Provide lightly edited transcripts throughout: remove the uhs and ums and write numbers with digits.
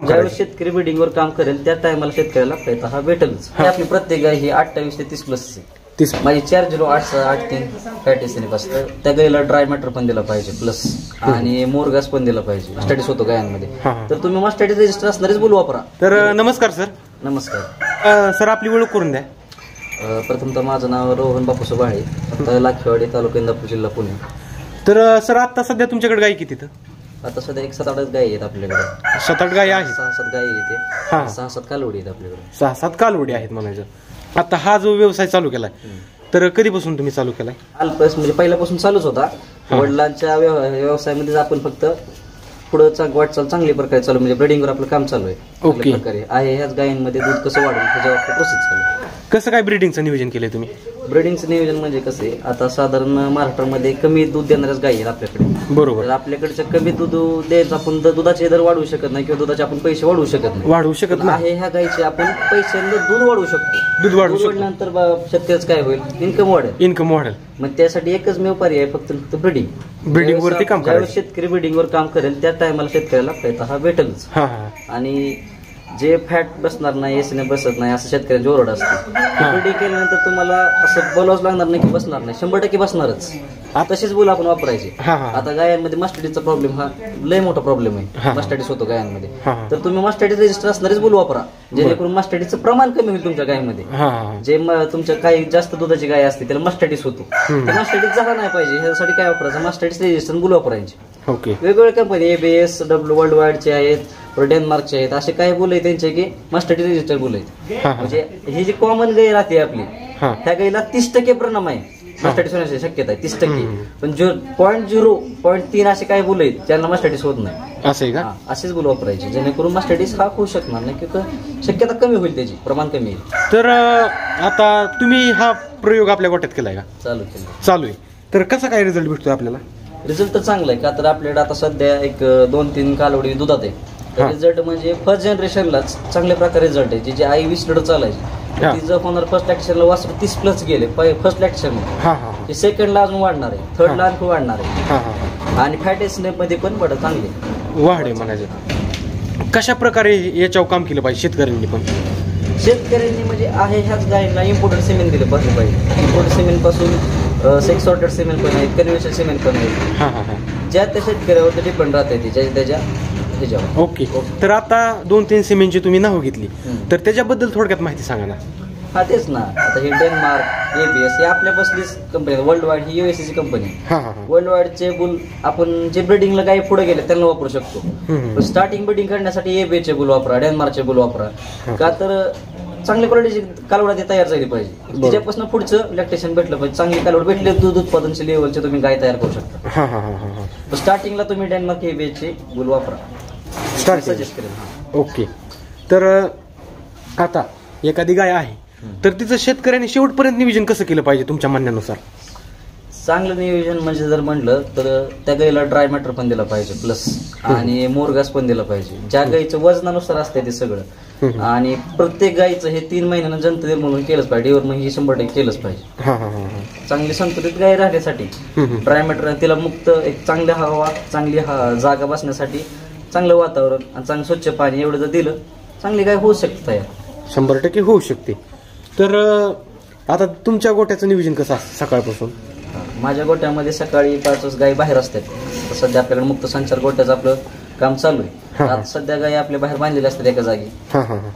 ज्यावेळेस शेतकरी ब्रीडिंगवर काम करेल त्या टायमाला शेतकऱ्याला पैसा हा भेटेलच. आपली प्रत्येक गाय ही 28 ते 30 प्लस माझी 408683 फॅटेसिनिक असतं. त्या गायीला ड्राय मॅटर पण दिला पाहिजे प्लस आणि मोरगास पण दिला पाहिजे. मास्टायटिस होतो गायांमध्ये, तर तुम्ही मास्टायटिस रजिस्टर असणारच बोलू वापरा. तर नमस्कार सर. नमस्कार सर, आपली ओळख करून द्या. प्रथमतः माझं नाव रोहन बापूस बाळे, लाखेवाडी, तालुका इंदापूर, जिल्हा पुणे. तर सर, आता सध्या तुमच्याकडे गाय किती? आता सध्या 1-7-8 गायी आहेत आपल्याकडे. 7-8 गायी आहेत. 6-7 गायी आहेत, 6-7 कालवडी आहेत आपल्याकडे. 6-7 कालवडी आहेत म्हणायचं. आता हा जो व्यवसाय चालू केलाय, तर कधीपासून तुम्ही चालू केलाय? अल्पस म्हणजे पहिल्यापासून चालूच होता. वडिलांच्या व्यवसायामध्येच आपण फक्त पुढे वाटचाल चांगली प्रकारे चालू, म्हणजे ब्रीडिंगवर आपलं काम चालू आहे. ओके. प्रकारे आहे ह्याच गायींमध्ये दूध कसं वाढवून त्याच्यावर प्रोसेस चालू. कसं काय ब्रीडिंगचं नियोजन केलंय तुम्ही? ब्रीडिंगचं नियोजन म्हणजे कसं आहे, आता साधारण महाराष्ट्रामध्ये कमी दूध देणाऱ्याच गायी आहेत आपल्याकडे. बरोबर. तर आपल्याकडच्या कमी दूध द्यायचं आपण दुधाचे दर वाढवू शकत नाही किंवा दुधाचे आपण पैसे वाढवू शकत नाही. आहे ह्या गायीचे आपण पैसे दूध वाढवू शकतो. दूध वाढल्यानंतर शेतकऱ्याचं काय होईल, इन्कम वाढेल. मग त्यासाठी एकच मेव पर्याय फक्त ब्रीडिंग वरती काम करायचं. शेतकरी ब्रीडिंगवर काम करेल त्या टायमाला शेतकऱ्याला पैसा हा भेटेलच. आणि जे फॅट बसणार नाही, एसीने बसत नाही असं शेतकऱ्यांची ओरड असते. ब्रीडिंग केल्यानंतर तुम्हाला असं बोलावंच लागणार नाही की बसणार नाही, 100% बसणारच. तशीच बोल आपण वापरायची. आता गायांमध्ये मास्टायटिसचा प्रॉब्लेम हा लय मोठा प्रॉब्लेम आहे. मास्टायटिस होतो गायांमध्ये, तर तुम्ही मास्टायटिस रजिस्टर असणारच बोल वापरा, जेणेकरून मास्टायटिसचं प्रमाण कमी होईल तुमच्या गायीमध्ये. जे तुमच्या काही जास्त दुधाची गाय असते त्याला मास्टायटिस होतो, मास्टायटिस झाला नाही पाहिजे ह्यासाठी काय वापरायचं, मास्टायटिस रजिस्टर बोल वापरायचे. वेगवेगळ्या कंपनी ABS, वर्ल्ड वाईडचे आहेत, डेन्मार्कचे आहेत, असे काही बोल आहेत त्यांचे की मास्टायटिस रजिस्टर बोल आहेत. म्हणजे ही जी कॉमन गाय राहते आपली, त्या गायीला 30% परिणाम आहे मास्टायटिस होण्याची शक्यता आहे, 30%. पण 0.3 असे काही बोल आहेत ज्यांना मास्टायटिस होत नाही. असे का? असेच बोल वापरायचे, जेणेकरून मास्टायटिस हा होऊ शकणार नाही किंवा शक्यता कमी होईल, त्याची प्रमाण कमी येईल. तर आता तुम्ही हा प्रयोग आपल्या गोट्यात केलाय का? चालू आहे. तर कसा काय रिझल्ट भेटतोय आपल्याला? रिझल्ट तर चांगला आहे का, तर आपल्याकडे आता सध्या एक 2-3 कालवडी दुधात आहे. रिझल्ट म्हणजे फर्स्ट जनरेशनलाच चांगल्या प्रकारे रिझल्ट आहे. जी आई 20 लिटर चालायची तिचं होणार फर्स्ट लॅक्शनला वासरू 30 प्लस गेले फर्स्ट लॅक्शन. सेकंडला अजून वाढणार आहे, थर्डला आणखी वाढणार आहे. आणि फॅटेसनेप मध्ये पण बरं चांगले वाढ आहे म्हणायचं. कशा प्रकारे याच्यावर काम केलं पाहिजे शेतकऱ्यांनी पण? शेतकऱ्यांनी म्हणजे आहे ह्याच गायींना इम्पोर्टेड सिमेंट दिलं पाहिजे. इम्पोर्टेड सिमेंट पासून सेक्स सॉर्टेड सिमेंट पण आहेत, कन्व्हेन्शनल सिमेंट पण आहेत. ज्या त्या शेतकऱ्यावर डिपेंड राहते त्याच्या. ओके. तर आता 2-3 सिमेंटची तुम्ही नाव घेतली, तर त्याच्याबद्दल थोडक्यात माहिती सांगा ना. तेच ना, आता हे डेन्मार्क, ABS हे आपल्या बसलीच कंपनी, वर्ल्ड वाईड ही USAची कंपनी. वर्ल्ड वाईडचे बुल आपण जे ब्रीडिंगला गाय पुढे गेले त्यांना वापरू शकतो. स्टार्टिंग ब्रीडिंग करण्यासाठी ABSचे बुल वापरा, डेन्मार्कचे बुल वापरा. का तर चांगल्या क्वालिटीची कालवड तयार झाली पाहिजे, त्याच्यापासून पुढचं लॅक्टेशन भेटलं पाहिजे. चांगली कालवड भेटले दूध उत्पादनच्या लेवलचे तुम्ही गाय तयार करू शकता. स्टार्टिंगला तुम्ही डेन्मार्क ABSचे बुल वापरा, सजेस्ट करेल. ओके. तर आता एखादी गाय आहे, तर तिचं शेतकऱ्यांनी शेवटपर्यंत नियोजन कसं केलं पाहिजे तुमच्या म्हणण्यानुसार? चांगलं नियोजन म्हणजे जर म्हणलं तर त्या गाईला ड्राय मॅटर पण दिला पाहिजे प्लस आणि मोरगास पण दिला पाहिजे. ज्या गाईचं वजनानुसार असते ते सगळं. आणि प्रत्येक गाईचं हे 3 महिन्यानं जंतदेर म्हणून केलंच पाहिजे, डिवर म्हणजे 100% केलंच पाहिजे. चांगली संतुलित गाय राहण्यासाठी ड्राय मॅटर, तिला मुक्त एक चांगली हवा, चांगली जागा बसण्यासाठी चांगलं वातावरण आणि चांगलं स्वच्छ पाणी एवढं जर दिलं, चांगली गाय होऊ शकते तयार. 100% होऊ शकते. तर आता तुमच्या गोट्याचं नियोजन कसं असतं सकाळपासून? माझ्या गोट्यामध्ये सकाळी 5 गायी बाहेर असतात. सध्या आपल्याकडे मुक्त संचार गोट्याचं आपलं काम चालू आहे. आता सध्या गायी आपल्या बाहेर बांधलेल्या असतात एका जागी.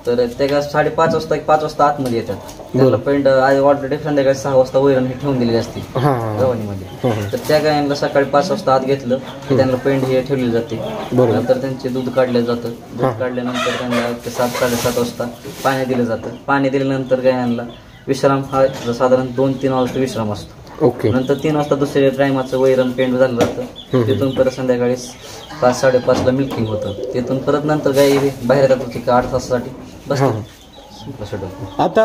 तर त्या 5:30 वाजता 5 वाजता आतमध्ये येतात. त्याला पेंट ऑलरेडी संध्याकाळी 6 वाजता वैरण हे ठेवून दिलेली असते गव्हाणीमध्ये. तर त्या गायांना सकाळी 5 वाजता आत घेतलं की त्यांना पेंट हे ठेवली जाते. नंतर त्यांचे दूध काढलं जातं. दूध काढल्यानंतर त्यांना 7-7:30 वाजता पाणी दिलं जातं. पाणी दिल्यानंतर गायांना विश्राम हा साधारण 2-3 वाजता विश्राम असतो. नंतर 3 वाजता दुसऱ्या टायमाचं वैरण पेंट झालं जातं. तिथून परत संध्याकाळी 5-5:30ला मिल्किंग होतं. तिथून परत नंतर गाई बाहेर येतात 8 तासासाठी बसतात. आता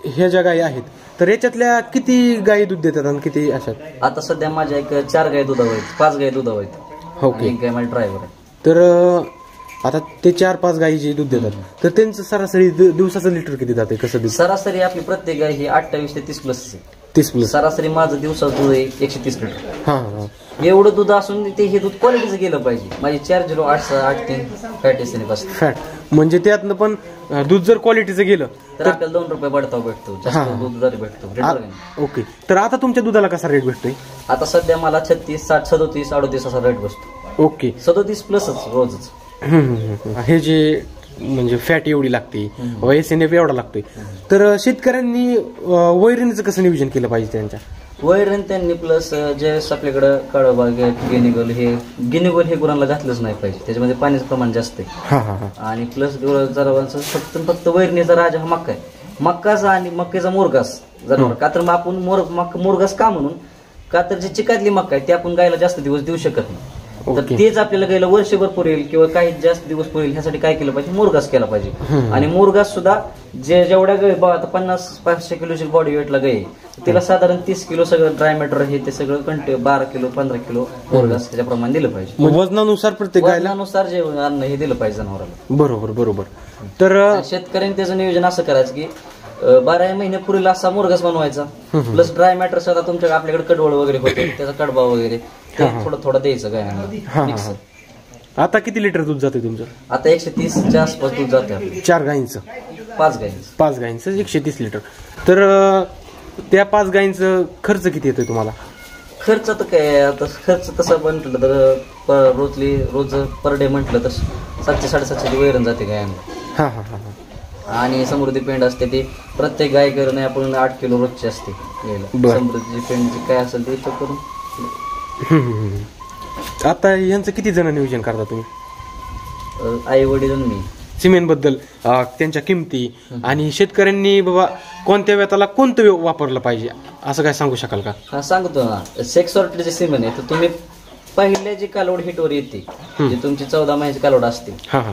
ह्या ज्या गायी आहेत, तर याच्यातल्या किती गायी दूध देतात आणि किती अशा? आता सध्या माझ्या एक 4 गायी दुधावर आहेत, 5 गायी दुधावर आहेत. एक गाय माझी ड्रायव्हर आहे. तर आता ते 4-5 गायी जे दूध देतात, तर त्यांचं सरासरी दिवसाचं लिटर किती जाते? कसं? सरासरी आपली प्रत्येक गाय ही 28 ते 30 प्लस आहे. 30 प्लस. सरासरी माझं दिवसाचं दूध आहे 130 लिटर. एवढं दूध असून ते हे दूध क्वालिटीचं गेलं पाहिजे. माझी 4.08 फॅट एसने बसते. फॅट म्हणजे त्यातनं पण दूध जर क्वालिटीचं गेलं तर आपल्याला 2 रुपये बढताव भेटतो, जास्त दूध जर भेटतो. ओके. तर आता तुमच्या दुधाला कसा रेट भेटतोय? आता सध्या मला 36, 60, 37, 38 असा रेट बसतो. ओके. 37 प्लसच रोजच. हे जे म्हणजे फॅट एवढी लागते, एसएनएफ एवढा लागतोय, तर शेतकऱ्यांनी वैरणीचं कसं नियोजन केलं पाहिजे? त्यांच्या वैरण त्यांनी प्लस जे आपल्याकडं कळबाग गिनिगोल हे गुरांना घातलंच नाही पाहिजे, त्याच्यामध्ये पाण्याचं प्रमाण जास्त आहे. आणि प्लस जनावरांचं फक्त वैरणीचा राजा हा मक्का आहे. मक्काचा आणि मक्केचा मोरगास जनावर, का तर मग आपण मोरगास का म्हणून, का तर जी चिकातली मक्का आहे ती आपण गायला जास्त दिवस देऊ शकत नाही. तर तेच आपल्याला गायला वर्षभर पुरेल किंवा काही जास्त दिवस पुरेल ह्यासाठी काय केलं पाहिजे? मोरगास केला पाहिजे. आणि मोरगास सुद्धा जेवढ्या गाय आता 50-500 किलोची बॉडी वेटला गाय, तिला साधारण 30 किलो सगळं ड्राय मॅटर हे ते सगळं कंटिन्यू 12 किलो 15 किलो मोरगास त्याच्याप्रमाणे दिलं पाहिजे. वजनानुसार प्रत्येक वजनानुसार जे अन्न हे दिलं पाहिजे जनावराला. बरोबर. तर शेतकऱ्यांनी त्याचं नियोजन असं करायचं की 12 महिने पुरेल असा मोरगास बनवायचा, प्लस ड्राय मॅटर सुद्धा तुमच्या आपल्याकडे कडवळ वगैरे होते त्याचा कडबा वगैरे थोडं द्यायचं गायांना. आता किती लिटर दूध जाते तुमचं? आता 130च्या आसपास दूध जाते. 4 गायींचं? 5 गायींचं 130 लिटर. तर त्या 5 गायींचं खर्च किती येतोय तुम्हाला? खर्च तर काय, आता खर्च तसं म्हटलं तर रोज पर डे म्हटलं तर 700-750 वैरण जाते गायांना. आणि समृद्धी पेंड असते ती प्रत्येक गाय करून आपण 8 किलो रोजची असते घ्यायला. समृद्धीची पेंड काय असेल ते करून. आता यांचं किती जण नियोजन करता तुम्ही? आई वडील आणि मी. सिमेंट बद्दल, त्यांच्या किमती आणि शेतकऱ्यांनी बाबा कोणत्या वेताला कोणतं वापरलं पाहिजे असं काय सांगू शकाल का? हा सांगतो ना. सेक्स सॉर्टेडचे सिमेंट आहे तर तुम्ही पहिल्या जी कालवड हिटवर येते, जी तुमची 14 महिन्याची कालवड असते,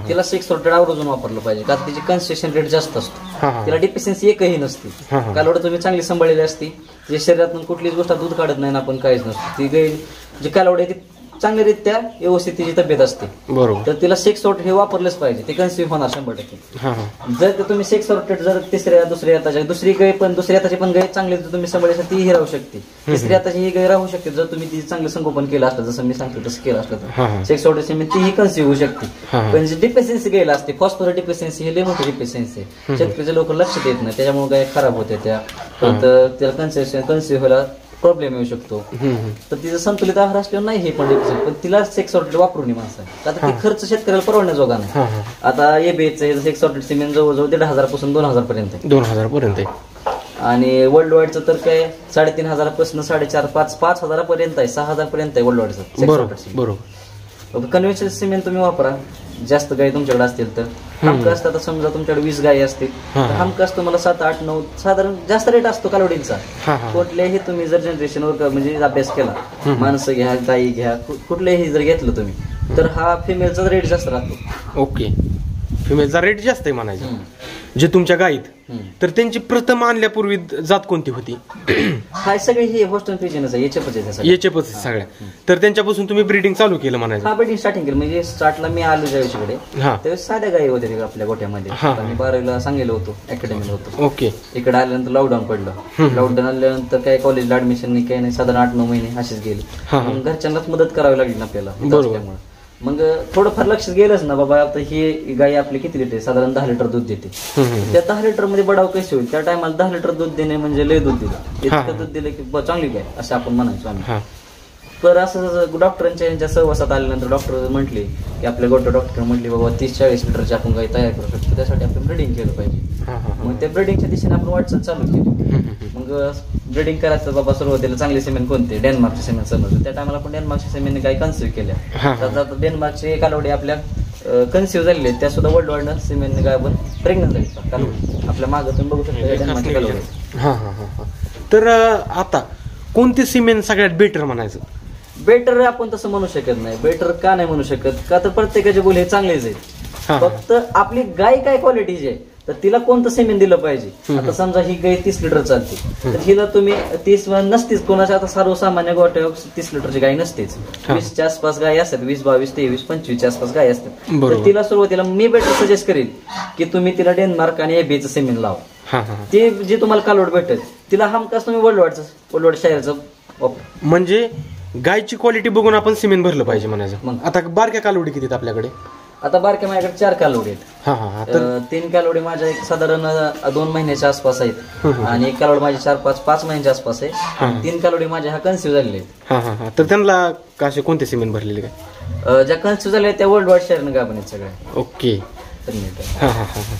तिला 6 सॉर्टेड आवर्जून वापरलं पाहिजे, का त्याची कन्स्ट्रक्शन रेट जास्त असतो. तिला डिफिशियन्सी एकही नसते. कालवड तुम्ही चांगली सांभाळलेली असते, जे शरीरातून कुठलीच गोष्ट दूध काढत नाही ना आपण काहीच नसतो. ती गाय जी कालवड आहे ती चांगल्यारीत्या व्यवस्थित तिची तब्येत असते. बरोबर. तर तिला 6 सॉर्ट हे वापरलंच पाहिजे, ते कन्सिव्ह होणार 100%. जर तुम्ही 6 सॉर्टेड जर दुसऱ्या हाताची दुसरी हाताची पण गाय चांगली तुम्ही सांभाळण्यासाठी तीही राहू शकते. तिसऱ्या हाताची ही गाय राहू शकते जर तुम्ही ती चांगलं संगोपन केलं असतं, जसं मी सांगतो तसं केलं असतं तर 6 सॉर्टेड तीही कन्सिव्ह होऊ शकते. पण जी डिफिशियन्सी गायला असते, फॉस्फरस डिफिशियन्सी हे लय मोठी डिफिशियन्सी आहे. शेतकऱ्याचे लोक लक्ष देत नाही, त्याच्यामुळे गाय खराब होते. त्याला कन्सिव्ह व्हायला प्रॉब्लेम येऊ शकतो. तर तिचं संतुलित आहार असल्यावर नाही हे पण तिला 6 सॉर्टेड वापरून माणसं आहे. आता ती खर्च शेतकऱ्याला परवडण्याजोगा नाही. आता एबीएचं 6 सॉर्टेड सिमेंट जवळजवळ 1,500 पासून 2,000 पर्यंत आहे. 2,000 पर्यंत आहे. आणि वर्ल्ड वाईडचं तर काय 3,500 पासून 4,500-5,000 पर्यंत आहे, 6,000 पर्यंत आहे वर्ल्ड वाईडचं. बरोबर. कन्व्हेन्शनल सिमेंट तुम्ही वापरा. जास्त गाय तुमच्याकडे असतील तर हमखास, आता समजा तुमच्याकडे 20 गायी असतील तर हमखास तुम्हाला 7, 8, 9 साधारण जास्त रेट असतो कालवडींचा. कुठल्याही तुम्ही जर जनरेशनवर म्हणजे अभ्यास केला, माणसं घ्या गायी घ्या कुठल्याही जर घेतलं तुम्ही तर हा फिमेलचा रेट जास्त राहतो. ओके. फिमेलचा रेट जास्त आहे म्हणायचं. जे तुमच्या गायीत, तर त्यांची प्रथम आणल्यापूर्वी जात कोणती होती? हा सगळे हे होस्टन पिजनच आहे, एचएफच सगळ्या. तर त्यांच्यापासून तुम्ही ब्रीडिंग चालू केलं म्हणायचं? हा, ब्रीडिंग स्टार्टिंग केलं. म्हणजे स्टार्टला मी आलो ज्यावेळेकडे त्यावेळेस साध्या गायी होत्या आपल्या गोठ्यामध्ये. मी 12वीला सांगितलं होतो, अकॅडमीला होतो. ओके. इकडे आल्यानंतर लॉकडाऊन पडलं. लॉकडाऊन आल्यानंतर काय कॉलेजला ऍडमिशन नाही, काही नाही, साधारण 8-9 महिने असेच गेले. घरच्यांनाच मदत करावी लागली ना आपल्याला. मग थोडंफार लक्ष गेलंच ना बाबा, आता ही गाय आपली किती लिटर साधारण 10 लिटर दूध देते. त्या 10 लिटर मध्ये बडाव कशी होईल? त्या टायमाला 10 लिटर दूध देणे म्हणजे लय दूध दिलं, इतकं दूध दिलं की चांगली गाय असं आपण म्हणायचो आम्ही. तर असं डॉक्टरांच्या यांच्या सहवासात आल्यानंतर डॉक्टर म्हटले की आपल्या गोट्या डॉक्टर म्हटले बाबा 30-40 लिटरची आपण गाय तयार करू शकतो, त्यासाठी आपण ब्रीडिंग केलं पाहिजे. मग त्या ब्रीडिंगच्या दिशेने आपण वाटचाल चालू केली. मग ब्रीडिंग करायचं बाबा सुरुवातीला चांगले सिमेंट कोणते? डेन्मार्कचे सिमेंट समजलं. त्या टायमाला आपण डेन्मार्कच्या सिमेंटने गाय कन्सिव्ह केल्या. तर डेन्मार्कचे कालवडी आपल्या कन्सिव्ह झालेले, त्या सुद्धा वर्ल्ड वाईड सिमेंटने गाय आपण प्रेग्नंट झाली कालवडी. आपल्या मागं तुम्ही बघू शकता डेन्मार्कची कालवडी. तर आता कोणते सिमेंट सगळ्यात बेटर म्हणायचं? बेटर आपण तसं म्हणू शकत नाही. बेटर का नाही म्हणू शकत? का तर प्रत्येकाचे बोल हे चांगलेच आहेत. फक्त आपली गाय काय क्वालिटीची आहे तर तिला कोणतं सिमेंट दिलं पाहिजे. आता समजा ही गाय 30 लिटर चालते तर हिला तुम्ही 30 नसतेच कोणाच्या, आता सर्वसामान्य गोट्या 30 लिटरची गाय नसतेच. 20च्या आसपास गाय असतात, 20, 22, 23, 25च्या आसपास गाय असतात. तर तिला सुरुवातीला मी बेटर सजेस्ट करेन की तुम्ही तिला डेन्मार्क आणि एबीचं सिमेंट लावा. ते जे तुम्हाला कालवड भेटेल तिला हमखास तुम्ही वर्ल्ड वाईड शायरचं म्हणजे गायची क्वालिटी बघून आपण सिमेंट भरलं पाहिजे म्हणायचं. मग. आता बारक्या कालवडी किती आहेत आपल्याकडे? आता बारक्या माझ्याकडे 4 कालवडी आहेत. हा हा तर 3 कालवडी माझ्या एक साधारण 2 महिन्याच्या आसपास आहेत आणि 1 कालवडी माझी 4-5 महिन्याच्या आसपास आहे. 3 कालवडी माझ्या ह्या कन्सिव्ह झालेल्या आहेत. हा हा हा तर त्यांना कसे कोणते सिमेंट भरलेले काय? ज्या कन्सिव्ह झाल्या त्या वर्ल्ड वाईड शेअरनं गाभण आहेत सगळ्या. ओके. तर नीट आहे. हा हा हा हा